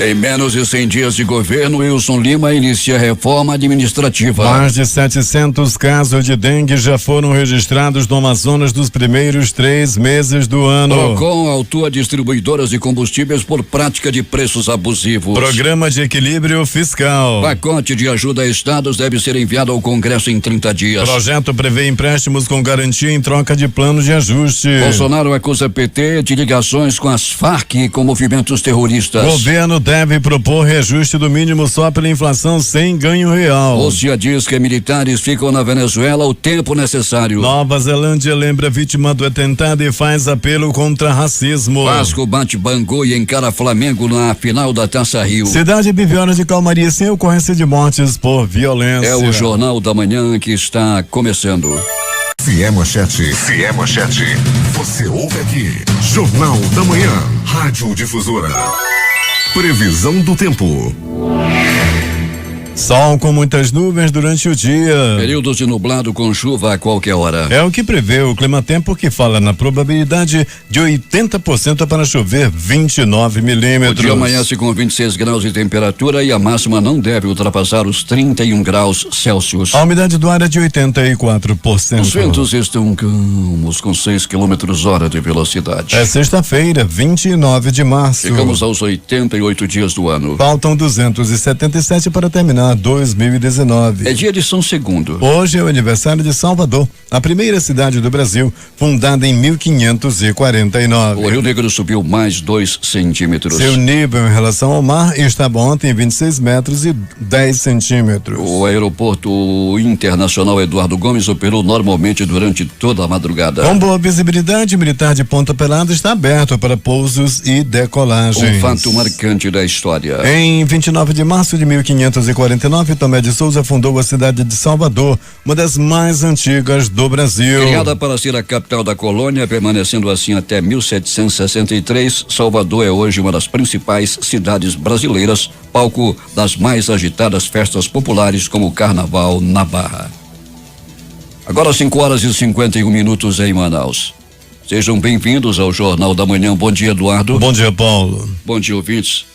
Em menos de 100 dias de governo, Wilson Lima inicia reforma administrativa. Mais de 700 casos de dengue já foram registrados no Amazonas nos primeiros 3 meses do ano. Procon autua distribuidoras de combustíveis por prática de preços abusivos. Programa de equilíbrio fiscal. Pacote de ajuda a estados deve ser enviado ao Congresso em 30 dias. Projeto prevê empréstimos com garantia em troca de plano de ajuste. Bolsonaro acusa PT de ligações com as Farc e com movimentos terroristas. Governo deve propor reajuste do mínimo só pela inflação sem ganho real. Rússia diz que militares ficam na Venezuela o tempo necessário. Nova Zelândia lembra vítima do atentado e faz apelo contra racismo. Vasco bate Bangu e encara Flamengo na final da Taça Rio. Cidade vive horas de calmaria sem ocorrência de mortes por violência. É o Jornal da Manhã que está começando. Fiel Manchete. Você ouve aqui. Jornal da Manhã. Rádio Difusora. Previsão do tempo. Sol com muitas nuvens durante o dia. Períodos de nublado com chuva a qualquer hora. É o que prevê o Climatempo, que fala na probabilidade de 80% para chover 29 milímetros. O dia amanhece com 26 graus de temperatura e a máxima não deve ultrapassar os 31 graus Celsius. A umidade do ar é de 84%. Os ventos estão calmos com 6 km/h de velocidade. É sexta-feira, 29 de março. Chegamos aos 88 dias do ano. Faltam 277 para terminar 2019. É dia de São Segundo. Hoje é o aniversário de Salvador, a primeira cidade do Brasil, fundada em 1549. O Rio Negro subiu mais 2 centímetros. Seu nível em relação ao mar estava ontem em 26 metros e 10 centímetros. O aeroporto internacional Eduardo Gomes operou normalmente durante toda a madrugada. Com boa visibilidade, o militar de Ponta Pelada está aberto para pousos e decolagens. Um fato marcante da história. Em 29 de março de 1549, Tomé de Souza fundou a cidade de Salvador, uma das mais antigas do Brasil. Criada para ser a capital da colônia, permanecendo assim até 1763, Salvador é hoje uma das principais cidades brasileiras, palco das mais agitadas festas populares como o Carnaval na Barra. Agora 5h51 em Manaus. Sejam bem-vindos ao Jornal da Manhã. Bom dia, Eduardo. Bom dia, Paulo. Bom dia, ouvintes.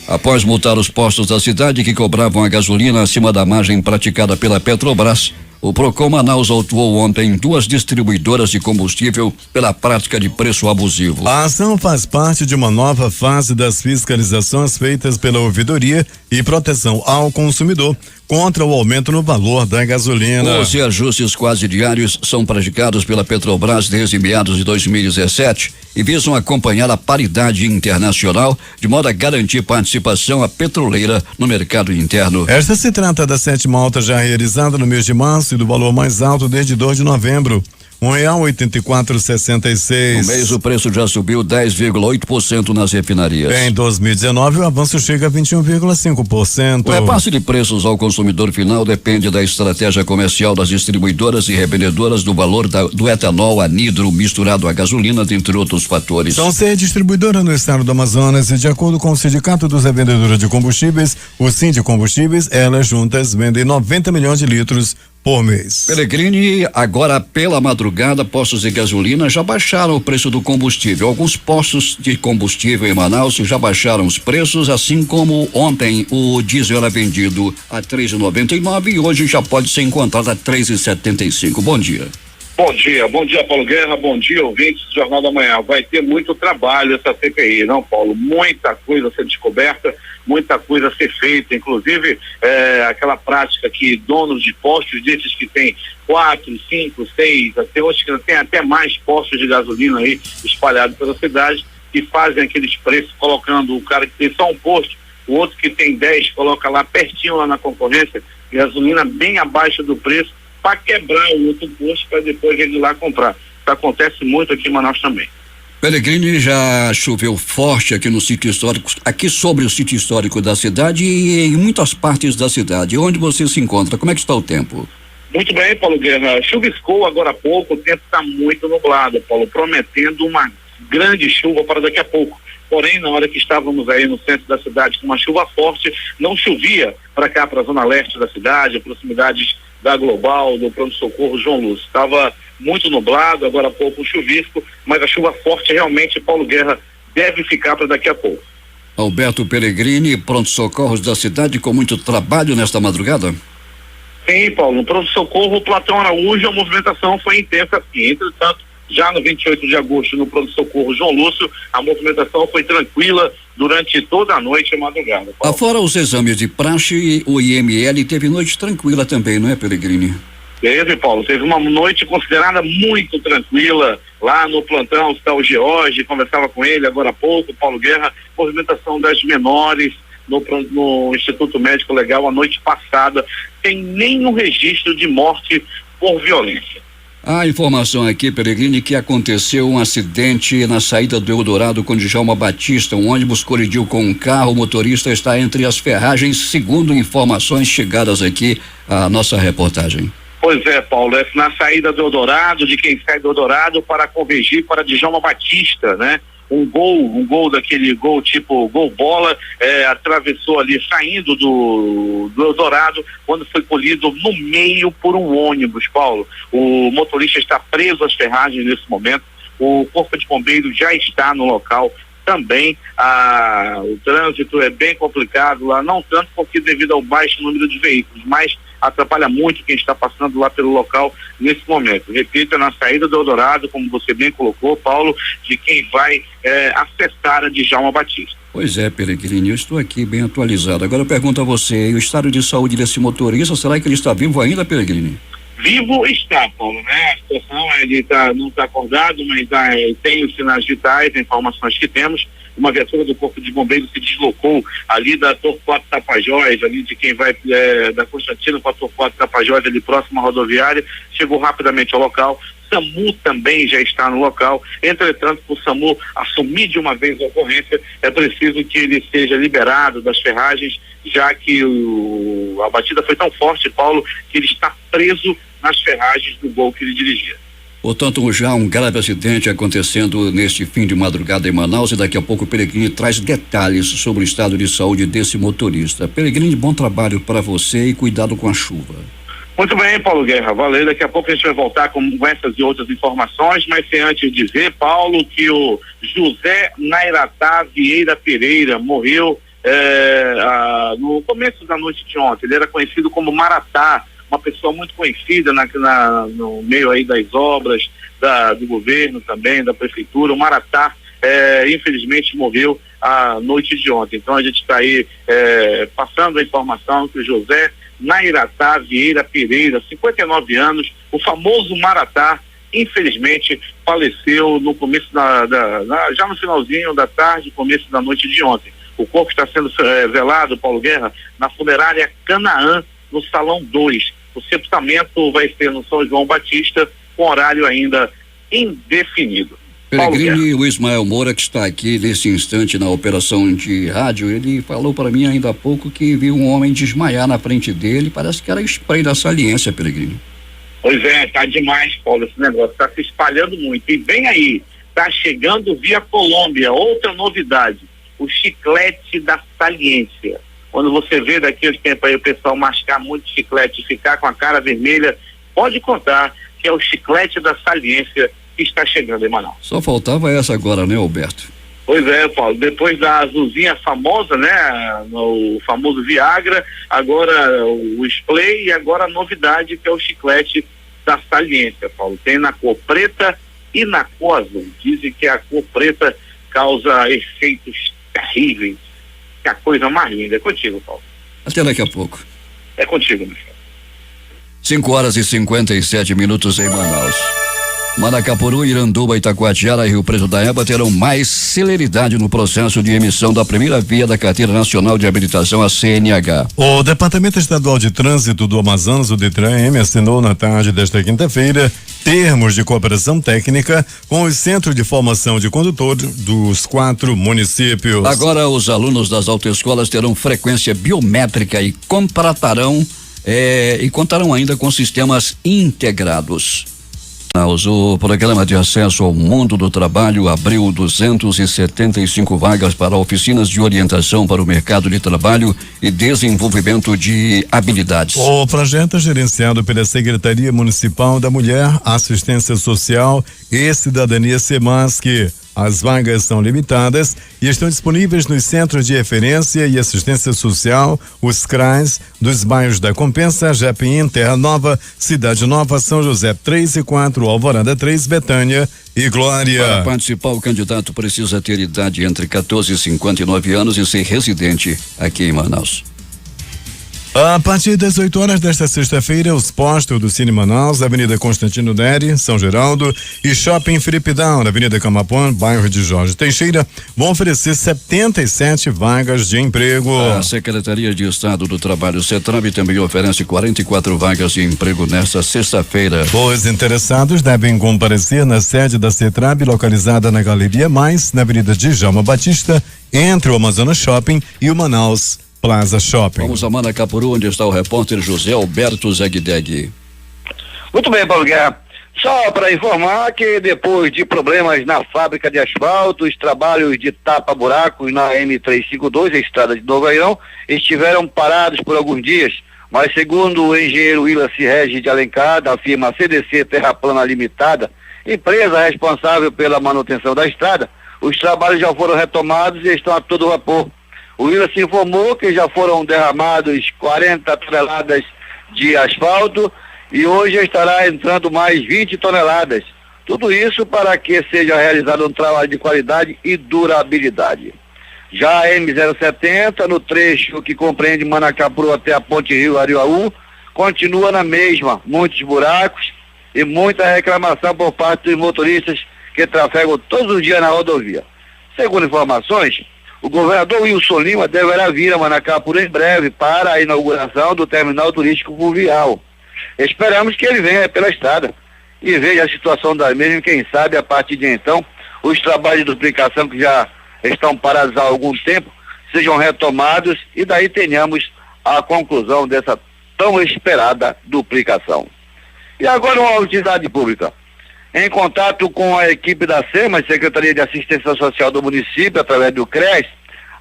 Após multar os postos da cidade que cobravam a gasolina acima da margem praticada pela Petrobras, o Procon Manaus autuou ontem 2 distribuidoras de combustível pela prática de preço abusivo. A ação faz parte de uma nova fase das fiscalizações feitas pela Ouvidoria e Proteção ao Consumidor contra o aumento no valor da gasolina. Os reajustes quase diários são praticados pela Petrobras desde meados de 2017 e visam acompanhar a paridade internacional de modo a garantir participação à petroleira no mercado interno. Esta se trata da 7ª alta já realizada no mês de março e do valor mais alto desde 2 de novembro. R$1,8466. No mês o preço já subiu 10,8% nas refinarias. Em 2019 o avanço chega a 21,5%. O repasse de preços ao consumidor final depende da estratégia comercial das distribuidoras e revendedoras, do valor do etanol, anidro misturado à gasolina, dentre outros fatores. São 6 distribuidoras no estado do Amazonas e, de acordo com o Sindicato dos Revendedores de Combustíveis, o Sindicombustíveis, elas juntas vendem 90 milhões de litros por mês. Peregrini, agora pela madrugada, postos de gasolina já baixaram o preço do combustível. Alguns postos de combustível em Manaus já baixaram os preços, assim como ontem o diesel era vendido a R$3,99 e hoje já pode ser encontrado a R$3,75. Bom dia. Bom dia Paulo Guerra, bom dia ouvintes do Jornal da Manhã. Vai ter muito trabalho essa CPI, não, Paulo? Muita coisa a ser descoberta, muita coisa a ser feita, inclusive aquela prática que donos de postos, desses que tem 4, 5, 6, até hoje que tem até mais postos de gasolina aí espalhados pela cidade, que fazem aqueles preços colocando o cara que tem só um posto, o outro que tem 10 coloca lá pertinho lá na concorrência, gasolina bem abaixo do preço, para quebrar o outro posto para depois ele ir lá comprar. Isso acontece muito aqui em Manaus também. Peregrini, já choveu forte aqui no sítio histórico, aqui sobre o sítio histórico da cidade e em muitas partes da cidade. Onde você se encontra? Como é que está o tempo? Muito bem, Paulo Guerra. Chuviscou agora há pouco, o tempo está muito nublado, Paulo, prometendo uma grande chuva para daqui a pouco. Porém, na hora que estávamos aí no centro da cidade com uma chuva forte, não chovia para cá, para a zona leste da cidade, proximidades da Global, do pronto-socorro João Lúcio. Estava muito nublado, agora há pouco chuvisco, mas a chuva forte realmente, Paulo Guerra, deve ficar para daqui a pouco. Alberto Peregrini, pronto-socorros da cidade com muito trabalho nesta madrugada? Sim, Paulo, no pronto-socorro Platão Araújo, a movimentação foi intensa, sim. Entretanto, já no 28 de agosto, no pronto-socorro João Lúcio, a movimentação foi tranquila durante toda a noite e madrugada. Afora os exames de praxe, o IML teve noite tranquila também, não é, Peregrini? Teve, Paulo, teve uma noite considerada muito tranquila lá no plantão. Está o George, conversava com ele agora há pouco, Paulo Guerra, movimentação das menores no Instituto Médico Legal a noite passada, sem nenhum registro de morte por violência. A informação aqui, Peregrini, que aconteceu um acidente na saída do Eldorado com Djalma Batista. Um ônibus colidiu com um carro, o motorista está entre as ferragens, segundo informações chegadas aqui à nossa reportagem. Pois é, Paulo, é na saída do Eldorado, de quem sai do Eldorado para convergir para Djalma Batista, né? Um gol daquele gol tipo gol bola, atravessou ali, saindo do Eldorado, quando foi colhido no meio por um ônibus, Paulo. O motorista está preso às ferragens nesse momento, o Corpo de Bombeiros já está no local também. O trânsito é bem complicado lá, não tanto porque devido ao baixo número de veículos, mas atrapalha muito quem está passando lá pelo local nesse momento. Repito, é na saída do Eldorado, como você bem colocou, Paulo, de quem vai acessar a Djalma Batista. Pois é, Peregrini, eu estou aqui bem atualizado. Agora eu pergunto a você, o estado de saúde desse motorista, será que ele está vivo ainda, Peregrini? Vivo está, Paulo, né? A situação, ele não está acordado, mas tem os sinais vitais, informações que temos. Uma viatura do Corpo de Bombeiros se deslocou ali da Torquato Tapajós, ali de quem vai da Constantino para Torquato Tapajós, ali próximo à rodoviária, chegou rapidamente ao local. SAMU também já está no local. Entretanto, para o SAMU assumir de uma vez a ocorrência, é preciso que ele seja liberado das ferragens, já que a batida foi tão forte, Paulo, que ele está preso nas ferragens do gol que ele dirigia. Portanto, já um grave acidente acontecendo neste fim de madrugada em Manaus, e daqui a pouco o Peregrini traz detalhes sobre o estado de saúde desse motorista. Peregrini, bom trabalho para você e cuidado com a chuva. Muito bem, Paulo Guerra, valeu. Daqui a pouco a gente vai voltar com essas e outras informações, mas sem antes dizer, Paulo, que o José Nairatá Vieira Pereira morreu no começo da noite de ontem. Ele era conhecido como Maratá, uma pessoa muito conhecida no meio aí das obras do governo também, da prefeitura. O Maratá infelizmente morreu a noite de ontem. Então a gente está aí passando a informação que o José Nairatá Vieira Pereira, 59 anos, o famoso Maratá, infelizmente faleceu no começo já no finalzinho da tarde, começo da noite de ontem. O corpo está sendo velado, Paulo Guerra, na funerária Canaã, no Salão 2. O sepultamento vai ser no São João Batista, com horário ainda indefinido. Peregrini, o Ismael Moura, que está aqui nesse instante na operação de rádio, ele falou para mim ainda há pouco que viu um homem desmaiar na frente dele, parece que era spray da Saliência, Peregrini. Pois é, tá demais, Paulo, esse negócio tá se espalhando muito. E vem aí, tá chegando via Colômbia, outra novidade, o chiclete da Saliência. Quando você vê daqui uns tempos aí o pessoal mascar muito chiclete e ficar com a cara vermelha, pode contar que é o chiclete da Saliência que está chegando em Manaus. Só faltava essa agora, né, Alberto? Pois é, Paulo, depois da azulzinha famosa, né, o famoso Viagra, agora o Splay e agora a novidade que é o chiclete da Saliência, Paulo. Tem na cor preta e na cor azul. Dizem que a cor preta causa efeitos terríveis. Que a coisa mais linda. É contigo, Paulo. Até daqui a pouco. É contigo, meu filho. 5:57 em Manaus. Manacapuru, Iranduba, Itacoatiara e Rio Preto da Eba terão mais celeridade no processo de emissão da primeira via da Carteira Nacional de Habilitação, a CNH. O Departamento Estadual de Trânsito do Amazonas, o DETRAN-M, assinou na tarde desta quinta-feira termos de cooperação técnica com o Centro de Formação de Condutor dos 4 municípios. Agora os alunos das autoescolas terão frequência biométrica e contarão ainda com sistemas integrados. O programa de acesso ao mundo do trabalho abriu 275 vagas para oficinas de orientação para o mercado de trabalho e desenvolvimento de habilidades. O projeto é gerenciado pela Secretaria Municipal da Mulher, Assistência Social e Cidadania SEMASC. As vagas são limitadas e estão disponíveis nos Centros de Referência e Assistência Social, os CRAs, dos bairros da Compensa, Japim, Terra Nova, Cidade Nova, São José 3 e 4, Alvorada 3, Betânia e Glória. Para participar, o candidato precisa ter idade entre 14 e 59 anos e ser residente aqui em Manaus. A partir das 8 horas desta sexta-feira, os postos do Cine Manaus, Avenida Constantino Neri, São Geraldo e Shopping Felipe Down, na Avenida Camapuã, bairro de Jorge Teixeira, vão oferecer 77 vagas de emprego. A Secretaria de Estado do Trabalho, CETRAB, também oferece 44 vagas de emprego nesta sexta-feira. Os interessados devem comparecer na sede da CETRAB, localizada na Galeria Mais, na Avenida Djalma Batista, entre o Amazonas Shopping e o Manaus Plaza Shopping. Vamos a Manacapuru, onde está o repórter José Alberto Zegdeg. Muito bem, Paulo Guerra. Só para informar que depois de problemas na fábrica de asfalto, os trabalhos de tapa-buracos na M352, a estrada de Novo Airão, estiveram parados por alguns dias, mas segundo o engenheiro Willis Regis de Alencar, da firma CDC Terra Plana Limitada, empresa responsável pela manutenção da estrada, os trabalhos já foram retomados e estão a todo vapor. O Willis informou que já foram derramados 40 toneladas de asfalto e hoje estará entrando mais 20 toneladas. Tudo isso para que seja realizado um trabalho de qualidade e durabilidade. Já a M070, no trecho que compreende Manacapuru até a Ponte Rio Ariuaú, continua na mesma, muitos buracos e muita reclamação por parte dos motoristas que trafegam todos os dias na rodovia. Segundo informações, o governador Wilson Lima deverá vir a Manacapuru em breve para a inauguração do terminal turístico fluvial. Esperamos que ele venha pela estrada e veja a situação da mesma e quem sabe a partir de então os trabalhos de duplicação que já estão parados há algum tempo sejam retomados e daí tenhamos a conclusão dessa tão esperada duplicação. E agora uma utilidade pública. Em contato com a equipe da SEMAS, Secretaria de Assistência Social do município, através do CRES,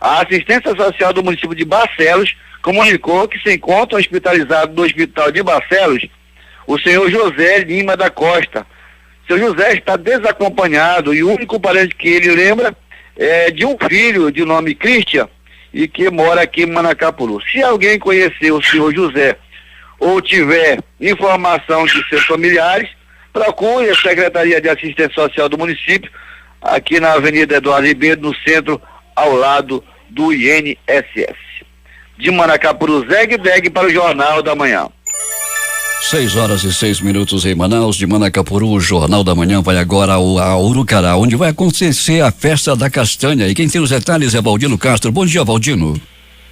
a Assistência Social do município de Barcelos comunicou que se encontra hospitalizado no Hospital de Barcelos o senhor José Lima da Costa. O senhor José está desacompanhado e o único parente que ele lembra é de um filho de nome Christian e que mora aqui em Manacapuru. Se alguém conhecer o senhor José ou tiver informação de seus familiares, procure a Secretaria de Assistência Social do município, aqui na Avenida Eduardo Ribeiro, no centro, ao lado do INSS. De Manacapuru, Zegdeg para o Jornal da Manhã. 6 horas e 6 minutos em Manaus. De Manacapuru, o Jornal da Manhã vai agora a Urucará, onde vai acontecer a festa da castanha. E quem tem os detalhes é Valdino Castro. Bom dia, Valdino.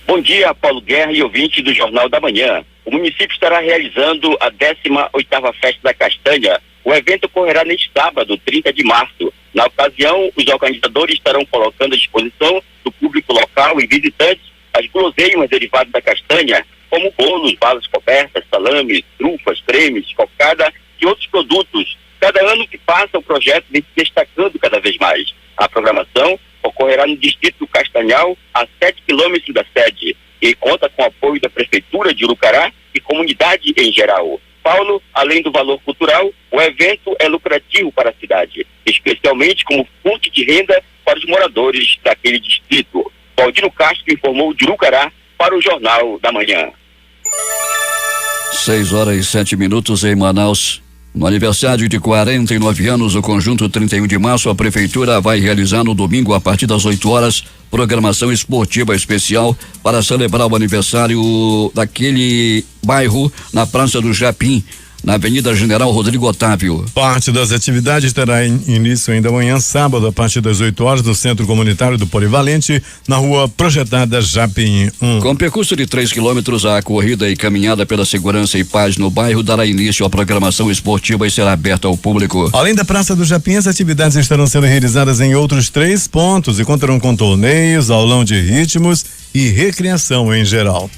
Bom dia, Paulo Guerra e ouvinte do Jornal da Manhã. O município estará realizando a 18ª Festa da Castanha. O evento ocorrerá neste sábado, 30 de março. Na ocasião, os organizadores estarão colocando à disposição do público local e visitantes as guloseimas derivadas da castanha, como bolos, balas cobertas, salames, trufas, cremes, cocada e outros produtos. Cada ano que passa, o projeto vem se destacando cada vez mais. A programação ocorrerá no distrito do Castanhal, a 7 quilômetros da sede, e conta com o apoio da Prefeitura de Urucará e comunidade em geral. Paulo, além do valor cultural, o evento é lucrativo para a cidade, especialmente como fonte de renda para os moradores daquele distrito. Valdino Castro informou de Urucará para o Jornal da Manhã. 6 horas e 7 minutos em Manaus. No aniversário de 49 anos, o Conjunto 31 de Março, a Prefeitura vai realizar no domingo, a partir das 8 horas, programação esportiva especial para celebrar o aniversário daquele bairro na Praça do Japim, na Avenida General Rodrigo Otávio. Parte das atividades terá início ainda amanhã, sábado, a partir das 8 horas, no Centro Comunitário do Polivalente, na Rua Projetada Japim 1. Com percurso de 3 quilômetros, a corrida e caminhada pela segurança e paz no bairro dará início à programação esportiva e será aberta ao público. Além da Praça do Japim, as atividades estarão sendo realizadas em outros 3 pontos e contarão com torneios, aulão de ritmos e recreação em geral.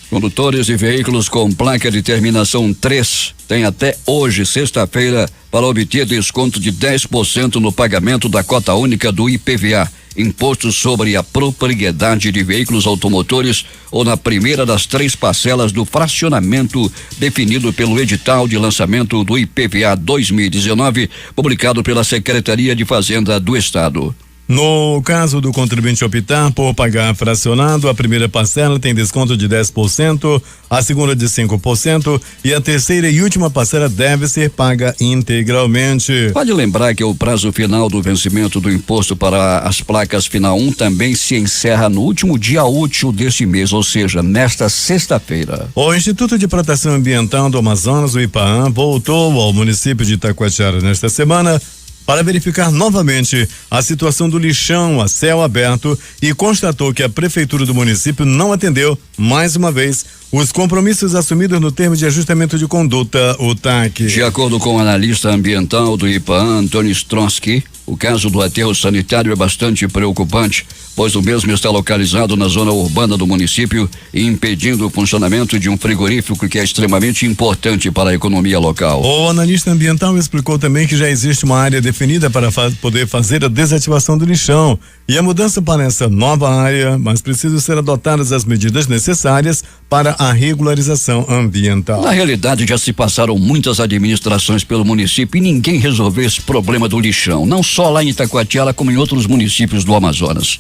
Condutores de veículos com placa de terminação 3 têm até hoje, sexta-feira, para obter desconto de 10% no pagamento da cota única do IPVA, Imposto sobre a Propriedade de Veículos Automotores, ou na primeira das 3 parcelas do fracionamento definido pelo edital de lançamento do IPVA 2019, publicado pela Secretaria de Fazenda do Estado. No caso do contribuinte optar por pagar fracionado, a primeira parcela tem desconto de 10%, a segunda de 5% e a terceira e última parcela deve ser paga integralmente. Pode lembrar que o prazo final do vencimento do imposto para as placas final 1 também se encerra no último dia útil deste mês, ou seja, nesta sexta-feira. O Instituto de Proteção Ambiental do Amazonas, o IPAAM, voltou ao município de Itacoatiara nesta semana para verificar novamente a situação do lixão a céu aberto e constatou que a prefeitura do município não atendeu, mais uma vez, os compromissos assumidos no termo de ajustamento de conduta, o TAC. De acordo com o analista ambiental do IPAAM, Antônio Stronsky, o caso do aterro sanitário é bastante preocupante, pois o mesmo está localizado na zona urbana do município e impedindo o funcionamento de um frigorífico que é extremamente importante para a economia local. O analista ambiental explicou também que já existe uma área definida para poder fazer a desativação do lixão e a mudança para essa nova área, mas precisam ser adotadas as medidas necessárias para a regularização ambiental. Na realidade, já se passaram muitas administrações pelo município e ninguém resolveu esse problema do lixão, não só lá em Itacoatiara, como em outros municípios do Amazonas.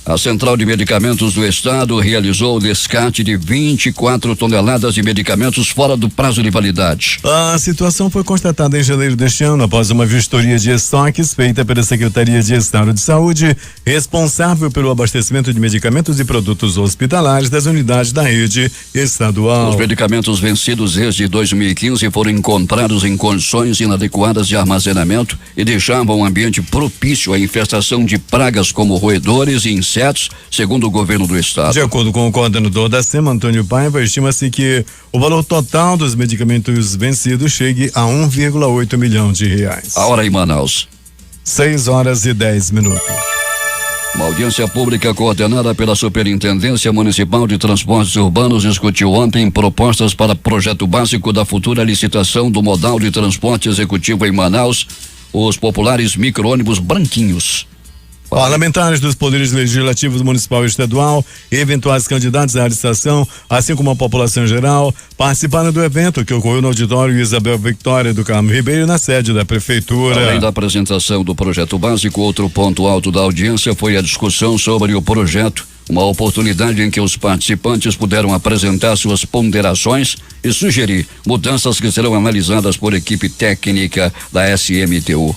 A Central de Medicamentos do Estado realizou o descarte de 24 toneladas de medicamentos fora do prazo de validade. A situação foi constatada em janeiro deste ano após uma vistoria de estoques feita pela Secretaria de Estado de Saúde, responsável pelo abastecimento de medicamentos e produtos hospitalares das unidades da rede estadual. Os medicamentos vencidos desde 2015 foram encontrados em condições inadequadas de armazenamento e deixavam um ambiente propício à infestação de pragas como roedores e insetos, segundo o governo do estado. De acordo com o coordenador da SEMA, Antônio Paiva, estima-se que o valor total dos medicamentos vencidos chegue a 1,8 milhão de reais. A hora em Manaus. 6:10. Uma audiência pública coordenada pela Superintendência Municipal de Transportes Urbanos discutiu ontem propostas para projeto básico da futura licitação do modal de transporte executivo em Manaus, os populares micro-ônibus branquinhos. Parlamentares dos poderes legislativos municipal e estadual, eventuais candidatos à licitação, assim como a população geral, participaram do evento que ocorreu no auditório Isabel Victória do Carmo Ribeiro, na sede da prefeitura. Além da apresentação do projeto básico, outro ponto alto da audiência foi a discussão sobre o projeto, uma oportunidade em que os participantes puderam apresentar suas ponderações e sugerir mudanças que serão analisadas por equipe técnica da SMTU.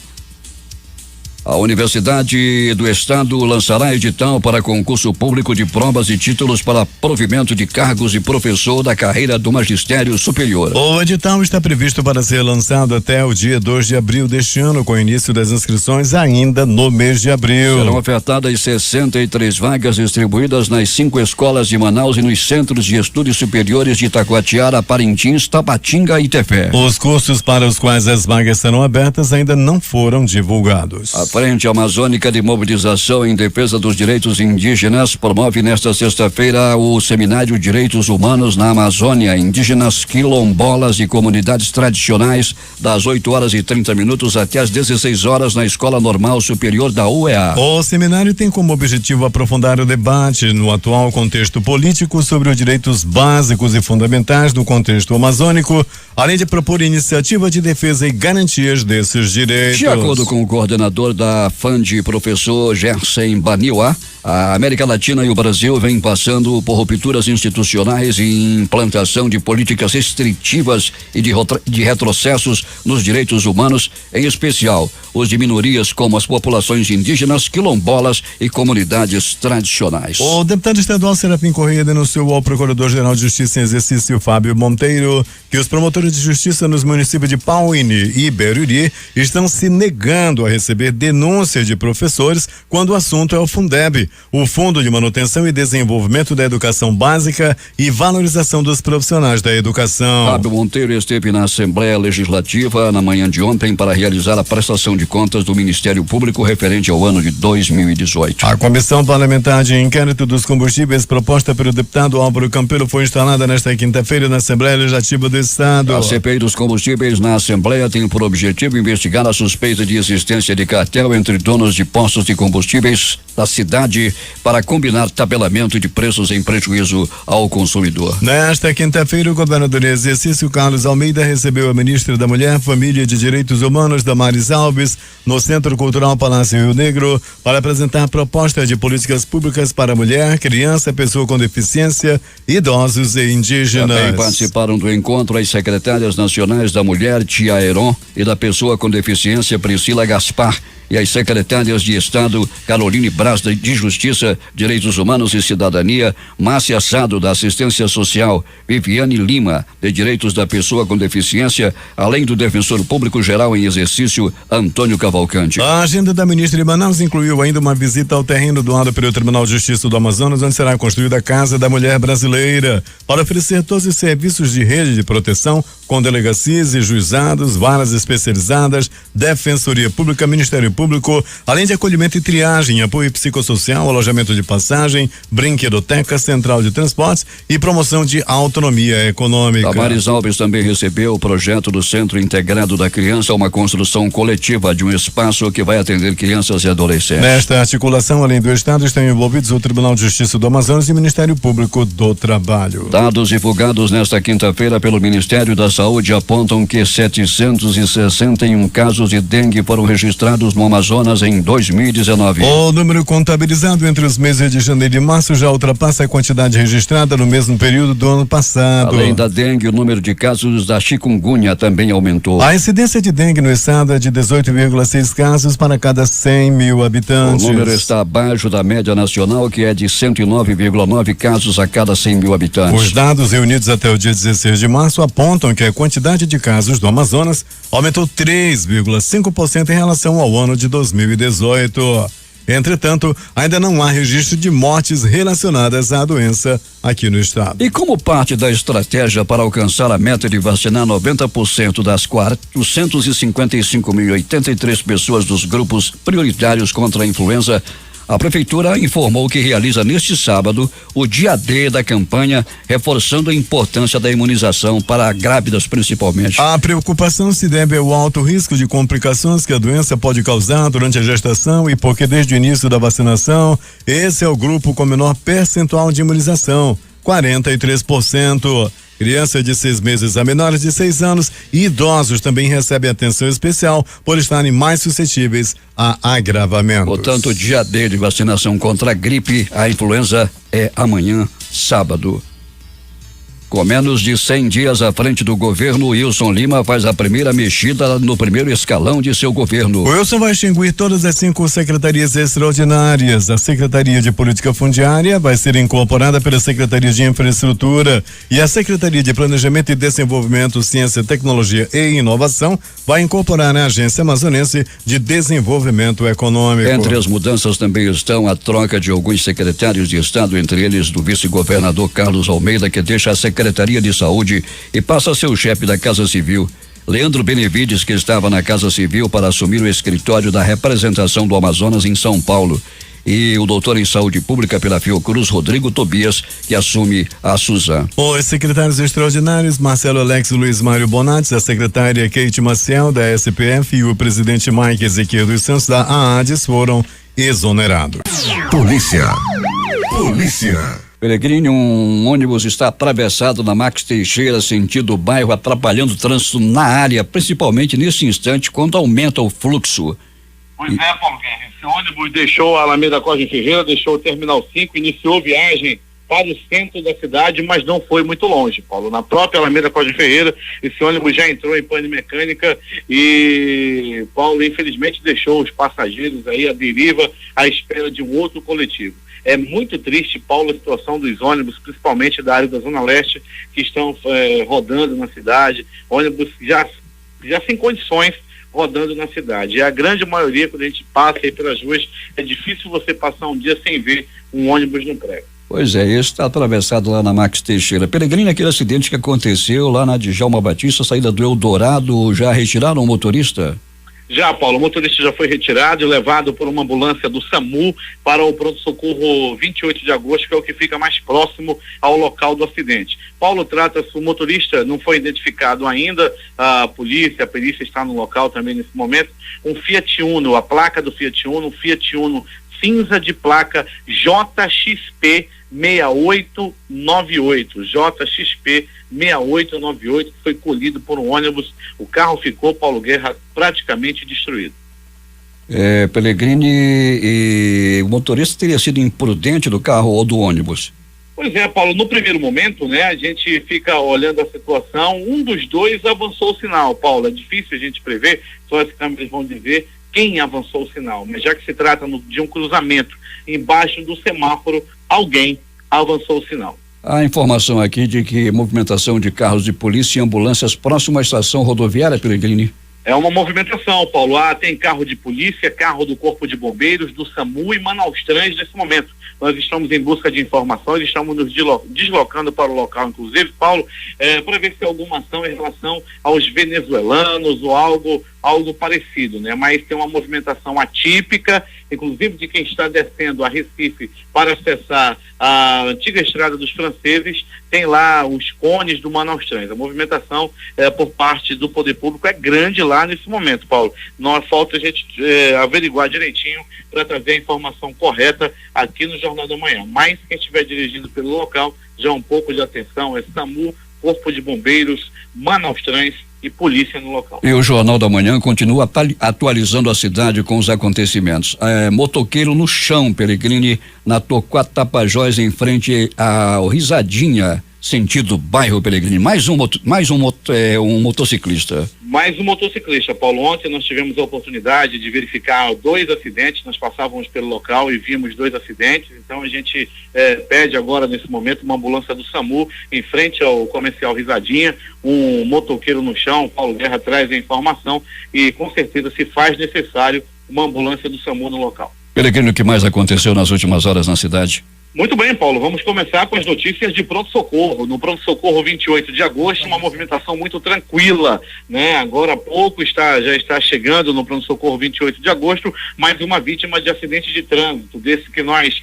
A Universidade do Estado lançará edital para concurso público de provas e títulos para provimento de cargos de professor da carreira do magistério superior. O edital está previsto para ser lançado até o dia 2 de abril deste ano, com o início das inscrições ainda no mês de abril. Serão ofertadas 63 vagas distribuídas nas 5 escolas de Manaus e nos centros de estudos superiores de Itacoatiara, Parintins, Tabatinga e Tefé. Os cursos para os quais as vagas serão abertas ainda não foram divulgados. A Frente Amazônica de Mobilização em Defesa dos Direitos Indígenas promove nesta sexta-feira o Seminário Direitos Humanos na Amazônia, indígenas, quilombolas e comunidades tradicionais, das 8h30 até às 16h na Escola Normal Superior da UEA. O seminário tem como objetivo aprofundar o debate no atual contexto político sobre os direitos básicos e fundamentais do contexto amazônico, além de propor iniciativa de defesa e garantias desses direitos. De acordo com o coordenador da FAND, professor Gersen Baniwa, a América Latina e o Brasil vêm passando por rupturas institucionais e implantação de políticas restritivas e de retrocessos nos direitos humanos, em especial os de minorias como as populações indígenas, quilombolas e comunidades tradicionais. O deputado estadual Serafim Correia denunciou ao Procurador-Geral de Justiça em exercício, Fábio Monteiro, que os promotores de justiça nos municípios de Pauíne e Beruri estão se negando a receber denúncia de professores quando o assunto é o Fundeb, o Fundo de Manutenção e Desenvolvimento da Educação Básica e Valorização dos Profissionais da Educação. Fábio Monteiro esteve na Assembleia Legislativa na manhã de ontem para realizar a prestação de contas do Ministério Público referente ao ano de 2018. A Comissão Parlamentar de Inquérito dos Combustíveis, proposta pelo deputado Álvaro Campelo, foi instalada nesta quinta-feira na Assembleia Legislativa do Estado. A CPI dos combustíveis na Assembleia tem por objetivo investigar a suspeita de existência de cartel entre donos de postos de combustíveis da cidade para combinar tabelamento de preços em prejuízo ao consumidor. Nesta quinta-feira, o governador em exercício Carlos Almeida recebeu a ministra da Mulher, Família e de Direitos Humanos, Damares Alves, no Centro Cultural Palácio Rio Negro, para apresentar a proposta de políticas públicas para a mulher, criança, pessoa com deficiência, idosos e indígenas. Também participaram do encontro as secretárias nacionais da Mulher, Tia Heron, e da Pessoa com Deficiência, Priscila Gaspar, e as secretárias de Estado, Caroline Braz, de Justiça, Direitos Humanos e Cidadania, Márcia Sado, da Assistência Social, Viviane Lima, de Direitos da Pessoa com Deficiência, além do Defensor Público Geral em Exercício, Antônio Cavalcante. A agenda da ministra de Manaus incluiu ainda uma visita ao terreno doado pelo Tribunal de Justiça do Amazonas, onde será construída a Casa da Mulher Brasileira, para oferecer todos os serviços de rede de proteção, com delegacias e juizados, varas especializadas, Defensoria Pública, Ministério Público, além de acolhimento e triagem, apoio psicossocial, alojamento de passagem, brinquedoteca, central de transportes e promoção de autonomia econômica. Damares Alves também recebeu o projeto do Centro Integrado da Criança, uma construção coletiva de um espaço que vai atender crianças e adolescentes. Nesta articulação, além do Estado, estão envolvidos o Tribunal de Justiça do Amazonas e o Ministério Público do Trabalho. Dados divulgados nesta quinta-feira pelo Ministério da Saúde apontam que 761 casos de dengue foram registrados no Amazonas em 2019. O número contabilizado entre os meses de janeiro e março já ultrapassa a quantidade registrada no mesmo período do ano passado. Além da dengue, o número de casos da chikungunya também aumentou. A incidência de dengue no estado é de 18,6 casos para cada 100 mil habitantes. O número está abaixo da média nacional, que é de 109,9 casos a cada 100 mil habitantes. Os dados reunidos até o dia 16 de março apontam que a quantidade de casos do Amazonas aumentou 3,5% em relação ao ano de 2018. Entretanto, ainda não há registro de mortes relacionadas à doença aqui no estado. E como parte da estratégia para alcançar a meta de vacinar 90% das 455.083 pessoas dos grupos prioritários contra a influenza, a Prefeitura informou que realiza neste sábado o dia D da campanha, reforçando a importância da imunização para grávidas principalmente. A preocupação se deve ao alto risco de complicações que a doença pode causar durante a gestação e porque desde o início da vacinação, esse é o grupo com menor percentual de imunização, 43%. Crianças de 6 meses a menores de 6 anos e idosos também recebem atenção especial por estarem mais suscetíveis a agravamentos. Portanto, o dia D de vacinação contra a gripe, a influenza, é amanhã, sábado. Com menos de 100 dias à frente do governo, Wilson Lima faz a primeira mexida no primeiro escalão de seu governo. O Wilson vai extinguir todas as 5 secretarias extraordinárias. A Secretaria de Política Fundiária vai ser incorporada pela Secretaria de Infraestrutura e a Secretaria de Planejamento e Desenvolvimento, Ciência, Tecnologia e Inovação vai incorporar a Agência Amazonense de Desenvolvimento Econômico. Entre as mudanças também estão a troca de alguns secretários de Estado, entre eles do vice-governador Carlos Almeida, que deixa a Secretaria de Saúde e passa a ser o chefe da Casa Civil. Leandro Benevides, que estava na Casa Civil para assumir o escritório da representação do Amazonas em São Paulo. E o doutor em saúde pública pela Fiocruz, Rodrigo Tobias, que assume a Suzan. Os secretários extraordinários, Marcelo Alex Luiz Mário Bonatti, a secretária Kate Maciel, da SPF, e o presidente Mike Ezequiel dos Santos, da AADES, foram exonerados. Polícia. Peregrine, um ônibus está atravessado na Max Teixeira, sentido bairro, atrapalhando o trânsito na área, principalmente nesse instante, quando aumenta o fluxo. Pois é, Paulo Guerra, esse ônibus deixou a Alameda Cosme Ferreira, deixou o Terminal 5, iniciou viagem para o centro da cidade, mas não foi muito longe, Paulo. Na própria Alameda Cosme Ferreira, esse ônibus já entrou em pane mecânica e, Paulo, infelizmente deixou os passageiros aí à deriva, à espera de um outro coletivo. É muito triste, Paulo, a situação dos ônibus, principalmente da área da Zona Leste, que estão rodando na cidade, ônibus já sem condições, rodando na cidade. E a grande maioria, quando a gente passa aí pelas ruas, é difícil você passar um dia sem ver um ônibus no prego. Pois é, esse está atravessado lá na Max Teixeira. Peregrino, aquele acidente que aconteceu lá na Djalma Batista, saída do Eldorado, já retiraram o motorista? Já, Paulo, o motorista já foi retirado e levado por uma ambulância do SAMU para o pronto-socorro 28 de agosto, que é o que fica mais próximo ao local do acidente. Paulo, trata-se, o motorista não foi identificado ainda, a perícia está no local também nesse momento, um Fiat Uno, a placa do Fiat Uno, Fiat Uno cinza de placa JXP 6898, JXP 6898, que foi colhido por um ônibus. O carro ficou, Paulo Guerra, praticamente destruído. Pellegrini, e o motorista teria sido imprudente do carro ou do ônibus? Pois é, Paulo, no primeiro momento, né, a gente fica olhando a situação, um dos dois avançou o sinal, Paulo, é difícil a gente prever, só as câmeras vão dizer quem avançou o sinal, mas já que se trata de um cruzamento embaixo do semáforo, alguém avançou o sinal. A informação aqui de que movimentação de carros de polícia e ambulâncias próximo à estação rodoviária, Pellegrini. É uma movimentação, Paulo. Tem carro de polícia, carro do Corpo de Bombeiros, do SAMU e Manaus Trans nesse momento. Nós estamos em busca de informações, estamos nos deslocando para o local, inclusive, Paulo, para ver se há alguma ação em relação aos venezuelanos ou algo parecido, né? Mas tem uma movimentação atípica, inclusive de quem está descendo a Recife para acessar a antiga estrada dos franceses, tem lá os cones do Manaus Trans. A movimentação por parte do poder público é grande lá nesse momento, Paulo. Falta a gente averiguar direitinho para trazer a informação correta aqui no Jornal da Manhã. Mas quem estiver dirigindo pelo local, já um pouco de atenção, é SAMU, Corpo de Bombeiros, Manaus Trans e polícia no local. E o Jornal da Manhã continua atualizando a cidade com os acontecimentos. Motoqueiro no chão, Pellegrini, na Torquato Tapajós, em frente ao Risadinha, sentido bairro Pellegrini. Mais um motociclista. Mais um motociclista, Paulo. Ontem nós tivemos a oportunidade de verificar 2 acidentes, nós passávamos pelo local e vimos 2 acidentes, então a gente pede agora, nesse momento, uma ambulância do SAMU em frente ao comercial Risadinha, um motoqueiro no chão. Paulo Guerra traz a informação e com certeza se faz necessário uma ambulância do SAMU no local. Pellegrini, o que mais aconteceu nas últimas horas na cidade? Muito bem, Paulo, vamos começar com as notícias de pronto-socorro. No pronto-socorro 28 de agosto, uma movimentação muito tranquila, né? Agora há pouco já está chegando no pronto-socorro 28 de agosto, mais uma vítima de acidente de trânsito, desse que nós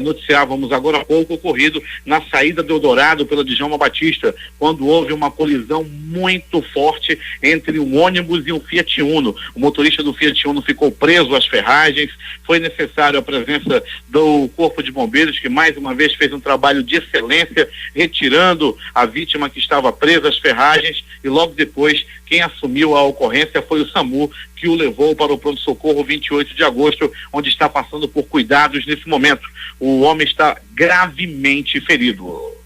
noticiávamos agora há pouco, ocorrido na saída do Eldorado pela Djalma Batista, quando houve uma colisão muito forte entre um ônibus e um Fiat Uno. O motorista do Fiat Uno ficou preso às ferragens, foi necessário a presença do Corpo de Bombeiros, que mais uma vez fez um trabalho de excelência, retirando a vítima que estava presa às ferragens, e logo depois quem assumiu a ocorrência foi o SAMU, que o levou para o pronto-socorro 28 de agosto, onde está passando por cuidados nesse momento. O homem está gravemente ferido.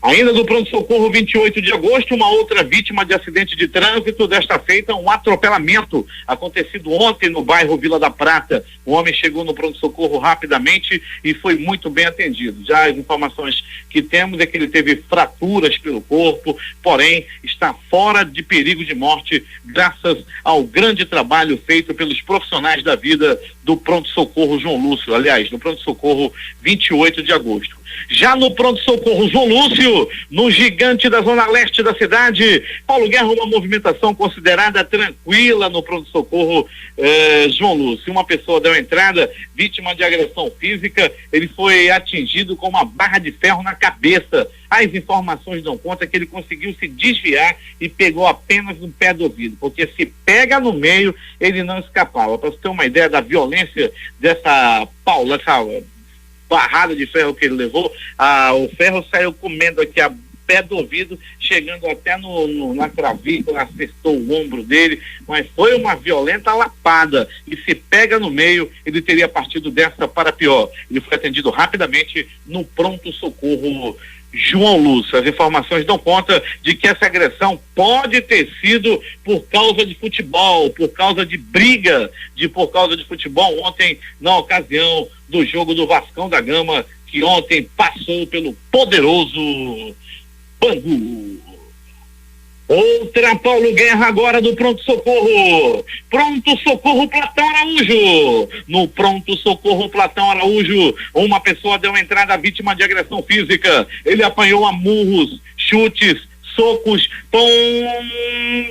Ainda do pronto-socorro 28 de agosto, uma outra vítima de acidente de trânsito, desta feita um atropelamento acontecido ontem no bairro Vila da Prata. O homem chegou no pronto-socorro rapidamente e foi muito bem atendido. Já as informações que temos é que ele teve fraturas pelo corpo, porém está fora de perigo de morte, graças ao grande trabalho feito pelos profissionais da vida do pronto-socorro João Lúcio, aliás, do pronto-socorro 28 de agosto. Já no pronto-socorro João Lúcio, no gigante da zona leste da cidade, Paulo Guerra, uma movimentação considerada tranquila no pronto-socorro João Lúcio. Uma pessoa deu entrada, vítima de agressão física, ele foi atingido com uma barra de ferro na cabeça. As informações dão conta que ele conseguiu se desviar e pegou apenas um pé do ouvido, porque se pega no meio, ele não escapava. Para você ter uma ideia da violência dessa barrada de ferro que ele levou, o ferro saiu comendo aqui a pé do ouvido, chegando até na clavícula, acertou o ombro dele, mas foi uma violenta lapada, e se pega no meio, ele teria partido dessa para pior. Ele foi atendido rapidamente no pronto-socorro João Lúcio. As informações dão conta de que essa agressão pode ter sido por causa de futebol, por causa de briga, por causa de futebol ontem, na ocasião do jogo do Vascão da Gama, que ontem passou pelo poderoso Bangu. Outra Paulo Guerra agora do pronto-socorro. Pronto-socorro Platão Araújo. No pronto-socorro Platão Araújo, uma pessoa deu entrada à vítima de agressão física. Ele apanhou a murros, chutes, socos,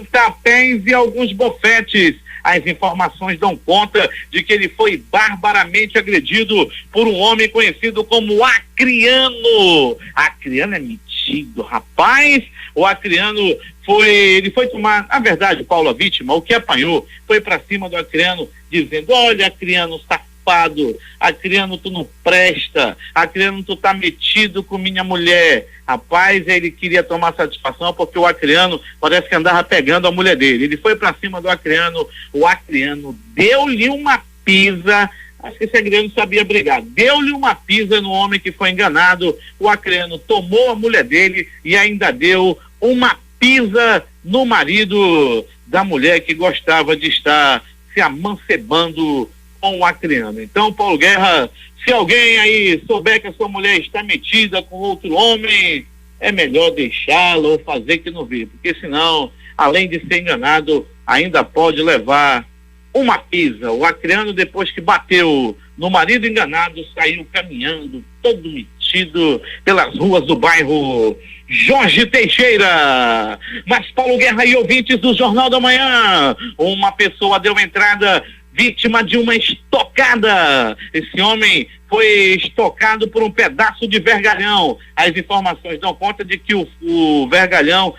pontapés e alguns bofetes. As informações dão conta de que ele foi barbaramente agredido por um homem conhecido como Acriano. Acriano é metido, rapaz. O Acriano ele foi tomar, na verdade, Paulo, a vítima, o que apanhou, foi pra cima do Acriano, dizendo: olha, Acriano, safado, Acriano, tu não presta, Acriano, tu tá metido com minha mulher. Rapaz, ele queria tomar satisfação porque o Acriano parece que andava pegando a mulher dele. Ele foi pra cima do Acriano, o Acriano deu-lhe uma pisa. Acho que esse Acriano sabia brigar. Deu-lhe uma pisa no homem que foi enganado. O Acriano tomou a mulher dele e ainda deu uma pisa no marido da mulher que gostava de estar se amancebando com o Acriano. Então, Paulo Guerra, se alguém aí souber que a sua mulher está metida com outro homem, é melhor deixá-la ou fazer que não vê, porque senão, além de ser enganado, ainda pode levar uma pisa. O Acriano, depois que bateu no marido enganado, saiu caminhando, todo metido pelas ruas do bairro Jorge Teixeira. Mas Paulo Guerra e ouvintes do Jornal da Manhã, uma pessoa deu entrada vítima de uma estocada. Esse homem foi estocado por um pedaço de vergalhão. As informações dão conta de que o vergalhão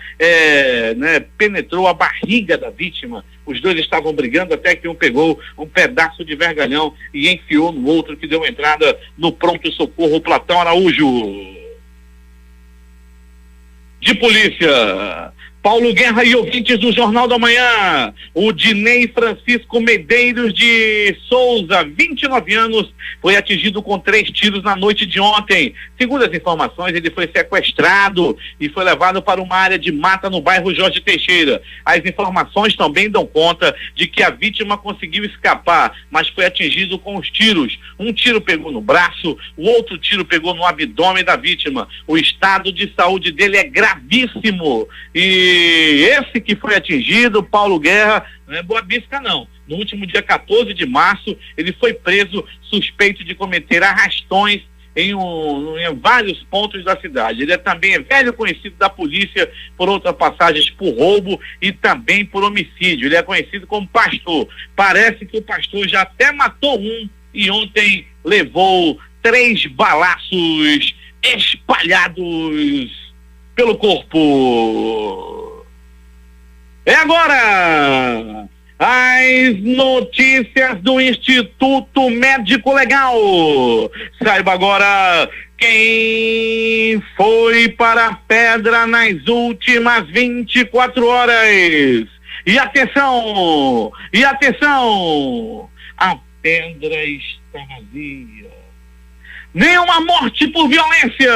penetrou a barriga da vítima. Os dois estavam brigando até que um pegou um pedaço de vergalhão e enfiou no outro, que deu entrada no pronto-socorro Platão Araújo. De polícia, Paulo Guerra e ouvintes do Jornal da Manhã, o Dinei Francisco Medeiros de Souza, 29 anos, foi atingido com 3 tiros na noite de ontem. Segundo as informações, ele foi sequestrado e foi levado para uma área de mata no bairro Jorge Teixeira. As informações também dão conta de que a vítima conseguiu escapar, mas foi atingido com os tiros. Um tiro pegou no braço, o outro tiro pegou no abdômen da vítima. O estado de saúde dele é gravíssimo. E esse que foi atingido, Paulo Guerra, não é boa bisca não. No último dia 14 de março, ele foi preso suspeito de cometer arrastões em vários pontos da cidade. Ele também é velho conhecido da polícia por outras passagens por roubo e também por homicídio. Ele é conhecido como pastor. Parece que o pastor já até matou um e ontem levou 3 balaços espalhados pelo corpo. É agora as notícias do Instituto Médico Legal. Saiba agora quem foi para a pedra nas últimas 24 horas. E atenção, a pedra está vazia. Nenhuma morte por violência,